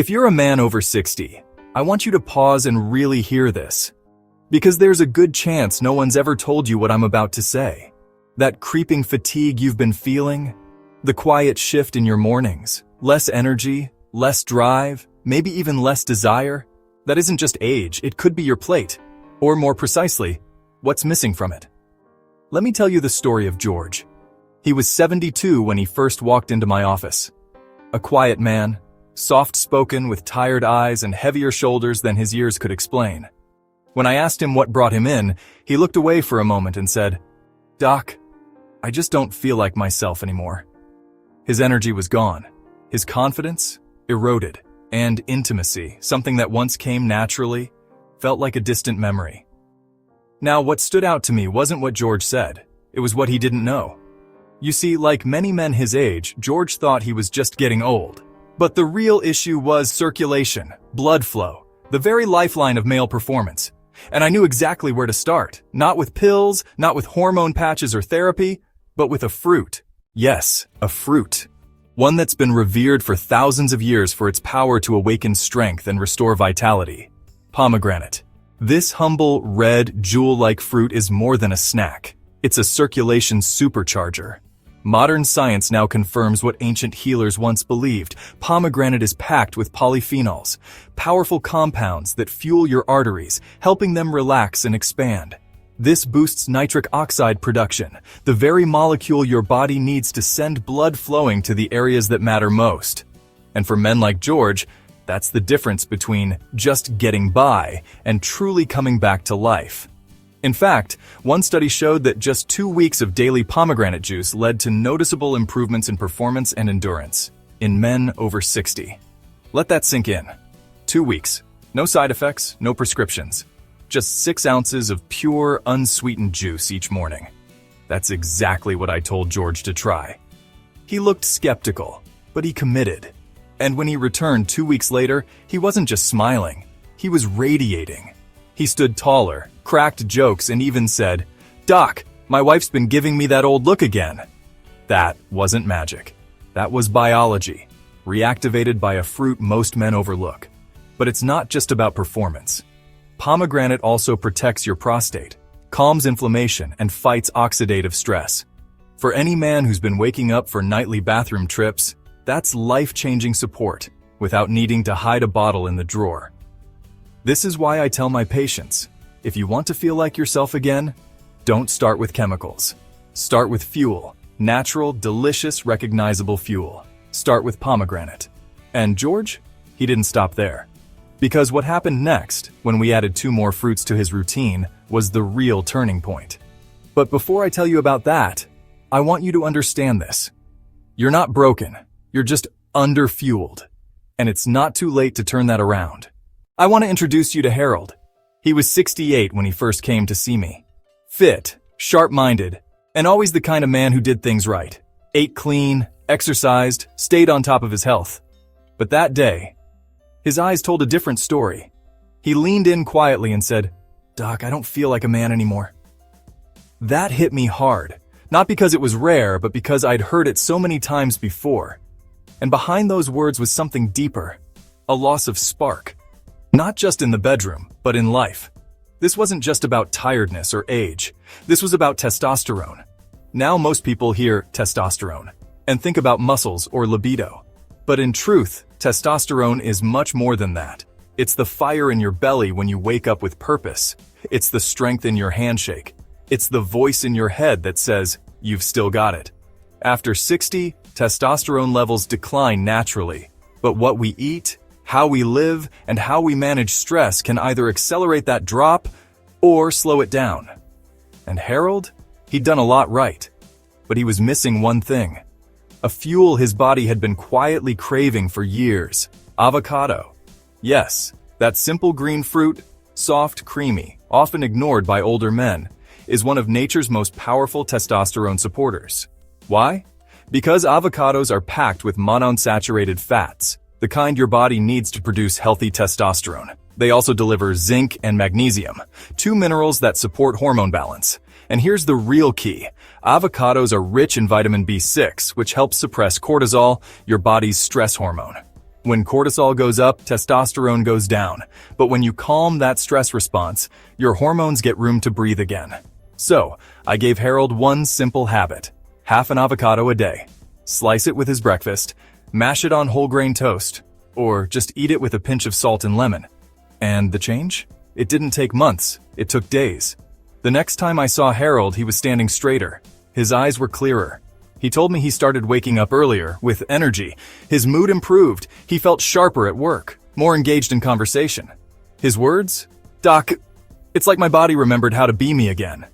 If you're a man over 60, I want you to pause and really hear this. Because there's a good chance no one's ever told you what I'm about to say. That creeping fatigue you've been feeling, the quiet shift in your mornings, less energy, less drive, maybe even less desire, that isn't just age, it could be your plate. Or more precisely, what's missing from it. Let me tell you the story of George. He was 72 when he first walked into my office. A quiet man, soft-spoken with tired eyes and heavier shoulders than his years could explain. When I asked him what brought him in, he looked away for a moment and said, "Doc, I just don't feel like myself anymore." His energy was gone. His confidence eroded. And intimacy, something that once came naturally, felt like a distant memory. Now, what stood out to me wasn't what George said. It was what he didn't know. You see, like many men his age, George thought he was just getting old. But the real issue was circulation, blood flow, the very lifeline of male performance. And I knew exactly where to start. Not with pills, not with hormone patches or therapy, but with a fruit. Yes, a fruit. One that's been revered for thousands of years for its power to awaken strength and restore vitality. Pomegranate. This humble, red, jewel-like fruit is more than a snack. It's a circulation supercharger. Modern science now confirms what ancient healers once believed. Pomegranate is packed with polyphenols, powerful compounds that fuel your arteries, helping them relax and expand. This boosts nitric oxide production, the very molecule your body needs to send blood flowing to the areas that matter most. And for men like George, that's the difference between just getting by and truly coming back to life. In fact, one study showed that just 2 weeks of daily pomegranate juice led to noticeable improvements in performance and endurance in men over 60. Let that sink in. 2 weeks. No side effects, no prescriptions. Just 6 ounces of pure, unsweetened juice each morning. That's exactly what I told George to try. He looked skeptical, but he committed. And when he returned 2 weeks later, he wasn't just smiling. He was radiating. He stood taller, cracked jokes, and even said, "Doc, my wife's been giving me that old look again." That wasn't magic. That was biology, reactivated by a fruit most men overlook. But it's not just about performance. Pomegranate also protects your prostate, calms inflammation, and fights oxidative stress. For any man who's been waking up for nightly bathroom trips, that's life-changing support without needing to hide a bottle in the drawer. This is why I tell my patients, if you want to feel like yourself again, don't start with chemicals. Start with fuel, natural, delicious, recognizable fuel. Start with pomegranate. And George, he didn't stop there. Because what happened next, when we added 2 more fruits to his routine, was the real turning point. But before I tell you about that, I want you to understand this. You're not broken, you're just underfueled. And it's not too late to turn that around. I want to introduce you to Harold. He was 68 when he first came to see me. Fit, sharp-minded, and always the kind of man who did things right. Ate clean, exercised, stayed on top of his health. But that day, his eyes told a different story. He leaned in quietly and said, "Doc, I don't feel like a man anymore." That hit me hard, not because it was rare, but because I'd heard it so many times before. And behind those words was something deeper, a loss of spark. Not just in the bedroom, but in life. This wasn't just about tiredness or age. This was about testosterone. Now most people hear testosterone and think about muscles or libido. But in truth, testosterone is much more than that. It's the fire in your belly when you wake up with purpose. It's the strength in your handshake. It's the voice in your head that says, "You've still got it." After 60, testosterone levels decline naturally. But what we eat, how we live, and how we manage stress can either accelerate that drop or slow it down. And Harold? He'd done a lot right. But he was missing one thing. A fuel his body had been quietly craving for years. Avocado. Yes, that simple green fruit, soft, creamy, often ignored by older men, is one of nature's most powerful testosterone supporters. Why? Because avocados are packed with monounsaturated fats, the kind your body needs to produce healthy testosterone. They also deliver zinc and magnesium, 2 minerals that support hormone balance. And here's the real key. Avocados are rich in vitamin B6, which helps suppress cortisol, your body's stress hormone. When cortisol goes up, testosterone goes down. But when you calm that stress response, your hormones get room to breathe again. So, I gave Harold one simple habit: half an avocado a day. Slice it with his breakfast, mash it on whole grain toast, or just eat it with a pinch of salt and lemon. And the change? It didn't take months, it took days. The next time I saw Harold, he was standing straighter. His eyes were clearer. He told me he started waking up earlier, with energy. His mood improved. He felt sharper at work, more engaged in conversation. His words? "Doc, it's like my body remembered how to be me again."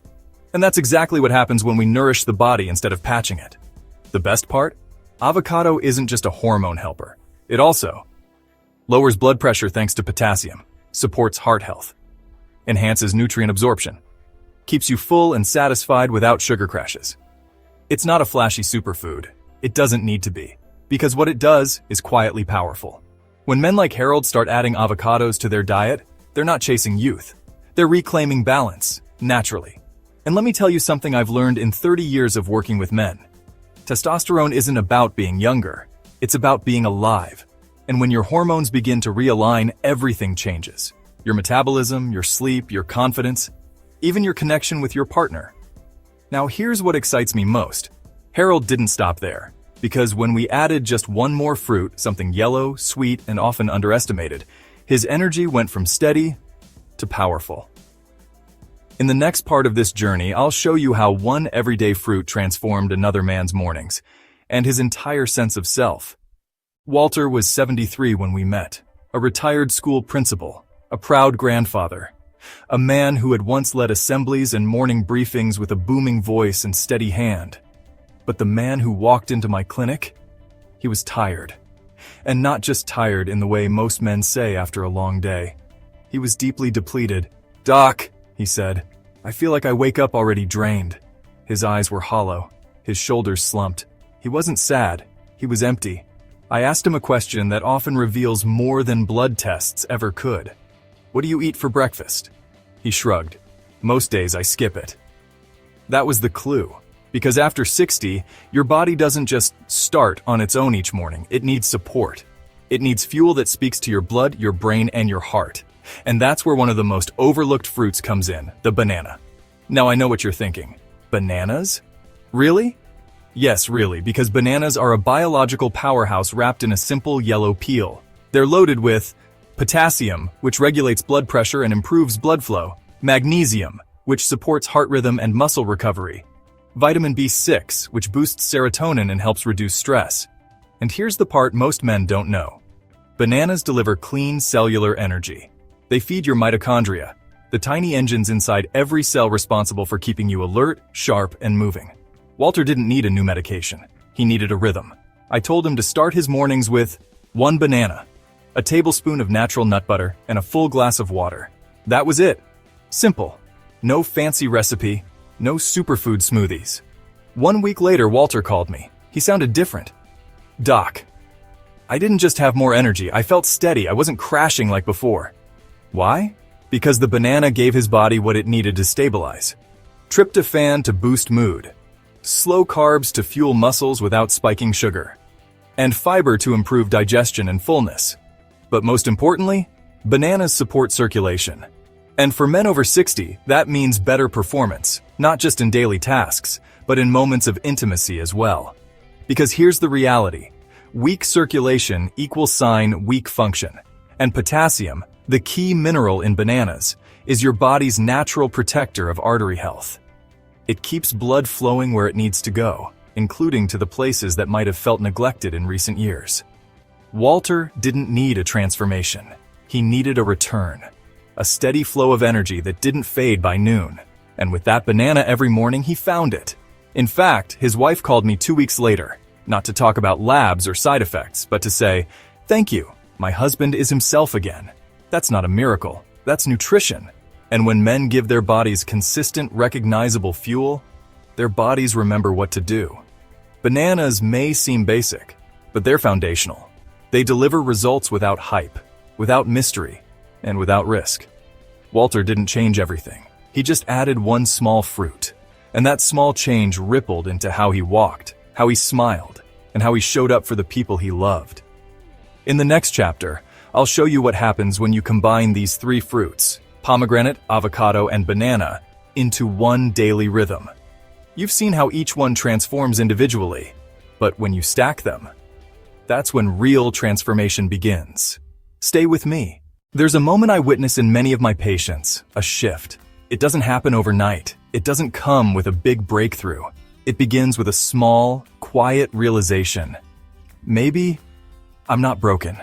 And that's exactly what happens when we nourish the body instead of patching it. The best part? Avocado isn't just a hormone helper. It also lowers blood pressure thanks to potassium, supports heart health, enhances nutrient absorption, keeps you full and satisfied without sugar crashes. It's not a flashy superfood. It doesn't need to be, because what it does is quietly powerful. When men like Harold start adding avocados to their diet, they're not chasing youth. They're reclaiming balance, naturally. And let me tell you something I've learned in 30 years of working with men. Testosterone isn't about being younger. It's about being alive. And when your hormones begin to realign, everything changes. Your metabolism, your sleep, your confidence, even your connection with your partner. Now here's what excites me most. Harold didn't stop there, because when we added just one more fruit, something yellow, sweet, and often underestimated, his energy went from steady to powerful. In the next part of this journey, I'll show you how one everyday fruit transformed another man's mornings, and his entire sense of self. Walter was 73 when we met, a retired school principal, a proud grandfather, a man who had once led assemblies and morning briefings with a booming voice and steady hand. But the man who walked into my clinic, he was tired. And not just tired in the way most men say after a long day. He was deeply depleted. "Doc," he said, "I feel like I wake up already drained." His eyes were hollow, his shoulders slumped. He wasn't sad, he was empty. I asked him a question that often reveals more than blood tests ever could. "What do you eat for breakfast?" He shrugged. "Most days I skip it." That was the clue, because after 60, your body doesn't just start on its own each morning, it needs support. It needs fuel that speaks to your blood, your brain, and your heart. And that's where one of the most overlooked fruits comes in, the banana. Now I know what you're thinking. Bananas? Really? Yes, really, because bananas are a biological powerhouse wrapped in a simple yellow peel. They're loaded with potassium, which regulates blood pressure and improves blood flow, magnesium, which supports heart rhythm and muscle recovery, vitamin B6, which boosts serotonin and helps reduce stress. And here's the part most men don't know. Bananas deliver clean cellular energy. They feed your mitochondria, the tiny engines inside every cell responsible for keeping you alert, sharp, and moving. Walter didn't need a new medication. He needed a rhythm. I told him to start his mornings with one banana, a tablespoon of natural nut butter, and a full glass of water. That was it. Simple. No fancy recipe, no superfood smoothies. 1 week later, Walter called me. He sounded different. "Doc, I didn't just have more energy, I felt steady, I wasn't crashing like before." Why? Because the banana gave his body what it needed to stabilize. Tryptophan to boost mood, slow carbs to fuel muscles without spiking sugar, and fiber to improve digestion and fullness. But most importantly, bananas support circulation. And for men over 60, that means better performance, not just in daily tasks, but in moments of intimacy as well. Because here's the reality. Weak circulation equals weak function. And potassium, the key mineral in bananas, is your body's natural protector of artery health. It keeps blood flowing where it needs to go, including to the places that might have felt neglected in recent years. Walter didn't need a transformation. He needed a return. A steady flow of energy that didn't fade by noon. And with that banana every morning, he found it. In fact, his wife called me 2 weeks later, not to talk about labs or side effects, but to say, "Thank you, my husband is himself again." That's not a miracle, that's nutrition. And when men give their bodies consistent, recognizable fuel, their bodies remember what to do. Bananas may seem basic, but they're foundational. They deliver results without hype, without mystery, and without risk. Walter didn't change everything. He just added one small fruit. And that small change rippled into how he walked, how he smiled, and how he showed up for the people he loved. In the next chapter, I'll show you what happens when you combine these three fruits, pomegranate, avocado, and banana, into one daily rhythm. You've seen how each one transforms individually, but when you stack them, that's when real transformation begins. Stay with me. There's a moment I witness in many of my patients, a shift. It doesn't happen overnight. It doesn't come with a big breakthrough. It begins with a small, quiet realization. Maybe I'm not broken.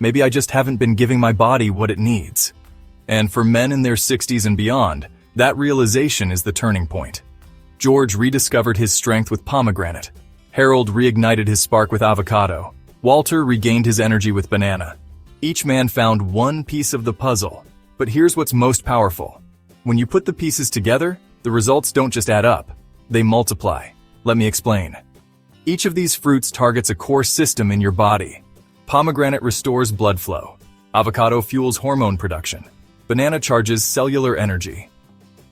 Maybe I just haven't been giving my body what it needs. And for men in their 60s and beyond, that realization is the turning point. George rediscovered his strength with pomegranate. Harold reignited his spark with avocado. Walter regained his energy with banana. Each man found one piece of the puzzle. But here's what's most powerful. When you put the pieces together, the results don't just add up. They multiply. Let me explain. Each of these fruits targets a core system in your body. Pomegranate restores blood flow. Avocado fuels hormone production. Banana charges cellular energy.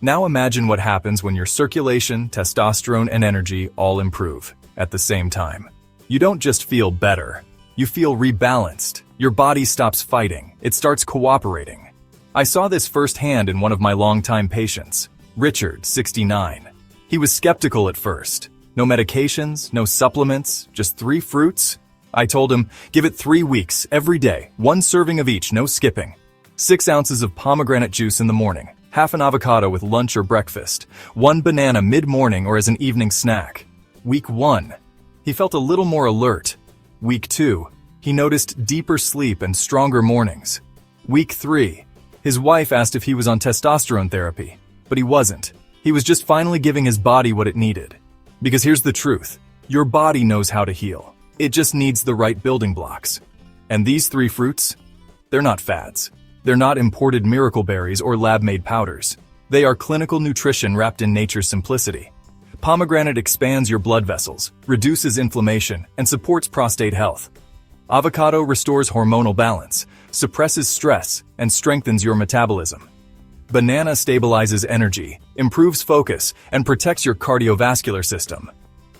Now imagine what happens when your circulation, testosterone, and energy all improve at the same time. You don't just feel better. You feel rebalanced. Your body stops fighting. It starts cooperating. I saw this firsthand in one of my longtime patients, Richard, 69. He was skeptical at first. No medications, no supplements, just 3 fruits. I told him, give it 3 weeks, every day, 1 serving of each, no skipping. 6 ounces of pomegranate juice in the morning, half an avocado with lunch or breakfast, 1 banana mid-morning or as an evening snack. Week 1, he felt a little more alert. Week 2, he noticed deeper sleep and stronger mornings. Week 3, his wife asked if he was on testosterone therapy, but he wasn't. He was just finally giving his body what it needed. Because here's the truth, your body knows how to heal. It just needs the right building blocks. And these 3 fruits, they're not fads. They're not imported miracle berries or lab-made powders. They are clinical nutrition wrapped in nature's simplicity. Pomegranate expands your blood vessels, reduces inflammation, and supports prostate health. Avocado restores hormonal balance, suppresses stress, and strengthens your metabolism. Banana stabilizes energy, improves focus, and protects your cardiovascular system.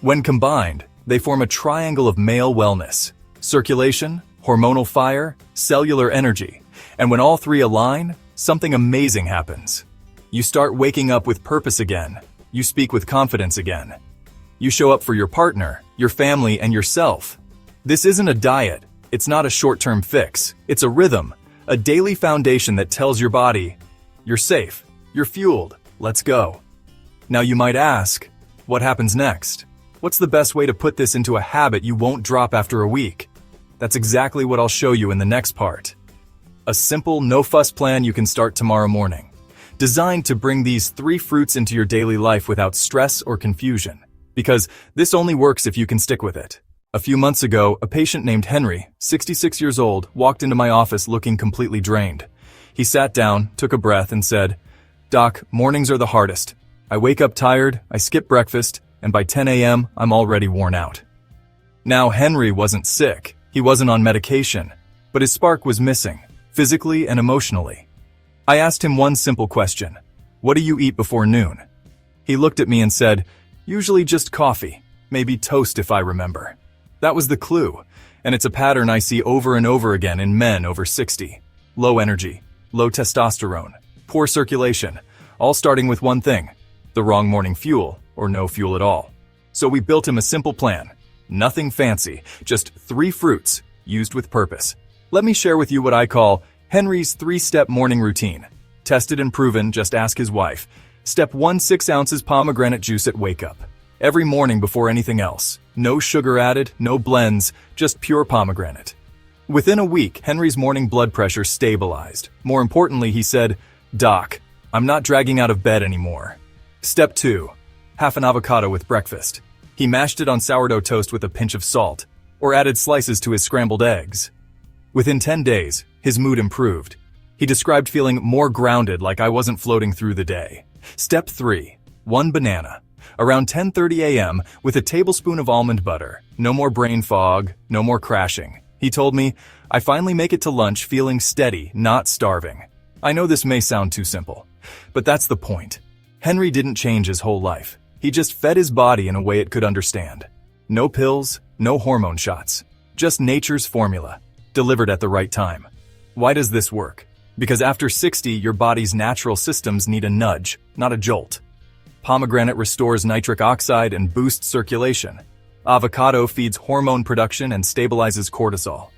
When combined, they form a triangle of male wellness: circulation, hormonal fire, cellular energy. And when all 3 align, something amazing happens. You start waking up with purpose again. You speak with confidence again. You show up for your partner, your family, and yourself. This isn't a diet. It's not a short-term fix. It's a rhythm, a daily foundation that tells your body, you're safe, you're fueled, let's go. Now you might ask, what happens next? What's the best way to put this into a habit you won't drop after a week? That's exactly what I'll show you in the next part. A simple, no-fuss plan you can start tomorrow morning, designed to bring these 3 fruits into your daily life without stress or confusion. Because this only works if you can stick with it. A few months ago, a patient named Henry, 66 years old, walked into my office looking completely drained. He sat down, took a breath, and said, "Doc, mornings are the hardest. I wake up tired, I skip breakfast, and by 10 a.m., I'm already worn out." Now, Henry wasn't sick. He wasn't on medication. But his spark was missing, physically and emotionally. I asked him one simple question. "What do you eat before noon?" He looked at me and said, "Usually just coffee, maybe toast if I remember." That was the clue, and it's a pattern I see over and over again in men over 60. Low energy, low testosterone, poor circulation, all starting with one thing: the wrong morning fuel or no fuel at all. So we built him a simple plan. Nothing fancy, just 3 fruits used with purpose. Let me share with you what I call Henry's 3-step morning routine. Tested and proven, just ask his wife. Step 1, 6 ounces pomegranate juice at wake up. Every morning before anything else. No sugar added, no blends, just pure pomegranate. Within a week, Henry's morning blood pressure stabilized. More importantly, he said, "Doc, I'm not dragging out of bed anymore." Step 2, half an avocado with breakfast. He mashed it on sourdough toast with a pinch of salt, or added slices to his scrambled eggs. Within 10 days, his mood improved. He described feeling more grounded, like I wasn't floating through the day. Step 3, 1 banana. Around 10:30 a.m. with a tablespoon of almond butter. No more brain fog, no more crashing. He told me, "I finally make it to lunch feeling steady, not starving." I know this may sound too simple, but that's the point. Henry didn't change his whole life. He just fed his body in a way it could understand. No pills, no hormone shots. Just nature's formula. delivered at the right time. Why does this work? Because after 60, your body's natural systems need a nudge, not a jolt. Pomegranate restores nitric oxide and boosts circulation. Avocado feeds hormone production and stabilizes cortisol.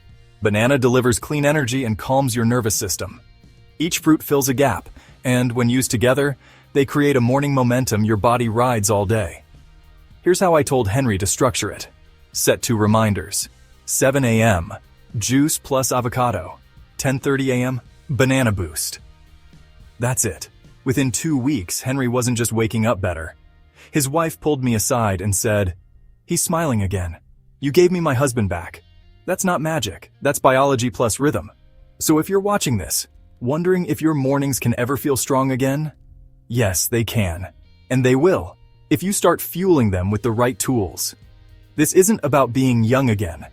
Banana delivers clean energy and calms your nervous system. Each fruit fills a gap, and when used together, they create a morning momentum your body rides all day. Here's how I told Henry to structure it. Set 2 reminders. 7 a.m., juice plus avocado. 10:30 a.m., banana boost. That's it. Within 2 weeks, Henry wasn't just waking up better. His wife pulled me aside and said, "He's smiling again. You gave me my husband back." That's not magic. That's biology plus rhythm. So if you're watching this, wondering if your mornings can ever feel strong again? Yes, they can. And they will, if you start fueling them with the right tools. This isn't about being young again.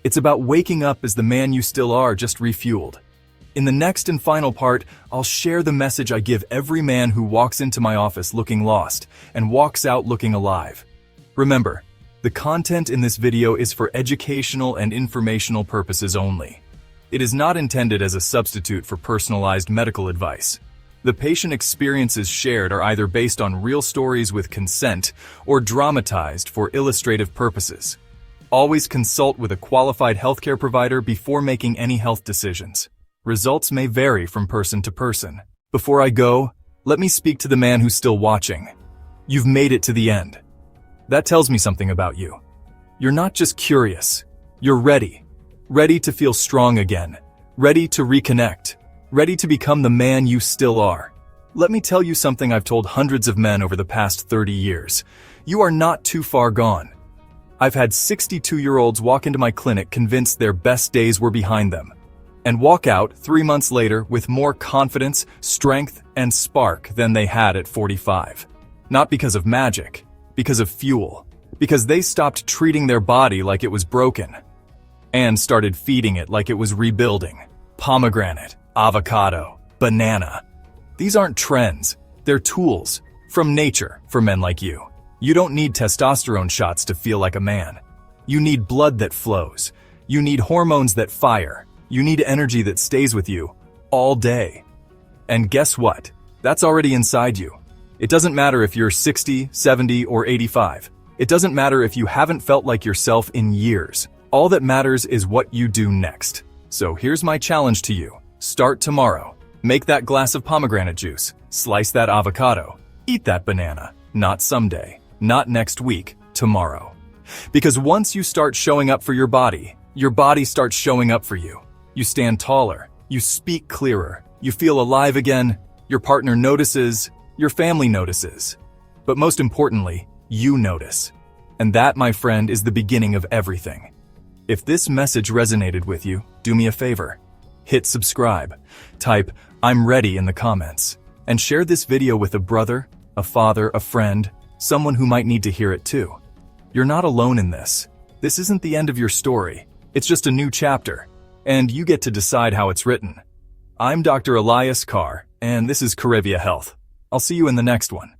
It's about waking up as the man you still are, just refueled. In the next and final part, I'll share the message I give every man who walks into my office looking lost and walks out looking alive. Remember, the content in this video is for educational and informational purposes only. It is not intended as a substitute for personalized medical advice. The patient experiences shared are either based on real stories with consent or dramatized for illustrative purposes. Always consult with a qualified healthcare provider before making any health decisions. Results may vary from person to person. Before I go, let me speak to the man who's still watching. You've made it to the end. That tells me something about you. You're not just curious. You're ready. Ready to feel strong again. Ready to reconnect. Ready to become the man you still are. Let me tell you something I've told hundreds of men over the past 30 years. You are not too far gone. I've had 62-year-olds walk into my clinic convinced their best days were behind them, and walk out 3 months later with more confidence, strength, and spark than they had at 45. Not because of magic, because of fuel. Because they stopped treating their body like it was broken, and started feeding it like it was rebuilding. Pomegranate, avocado, banana. These aren't trends, they're tools from nature for men like you. You don't need testosterone shots to feel like a man. You need blood that flows. You need hormones that fire. You need energy that stays with you all day. And guess what? That's already inside you. It doesn't matter if you're 60, 70, or 85. It doesn't matter if you haven't felt like yourself in years. All that matters is what you do next. So here's my challenge to you. Start tomorrow. Make that glass of pomegranate juice. Slice that avocado. Eat that banana. Not someday. Not next week. Tomorrow. Because once you start showing up for your body starts showing up for you. You stand taller. You speak clearer. You feel alive again. Your partner notices. Your family notices. But most importantly, you notice. And that, my friend, is the beginning of everything. If this message resonated with you, do me a favor. Hit subscribe. Type, "I'm ready" in the comments. And share this video with a brother, a father, a friend, someone who might need to hear it too. You're not alone in this. This isn't the end of your story. It's just a new chapter. And you get to decide how it's written. I'm Dr. Elias Carr, and this is Corevia Health. I'll see you in the next one.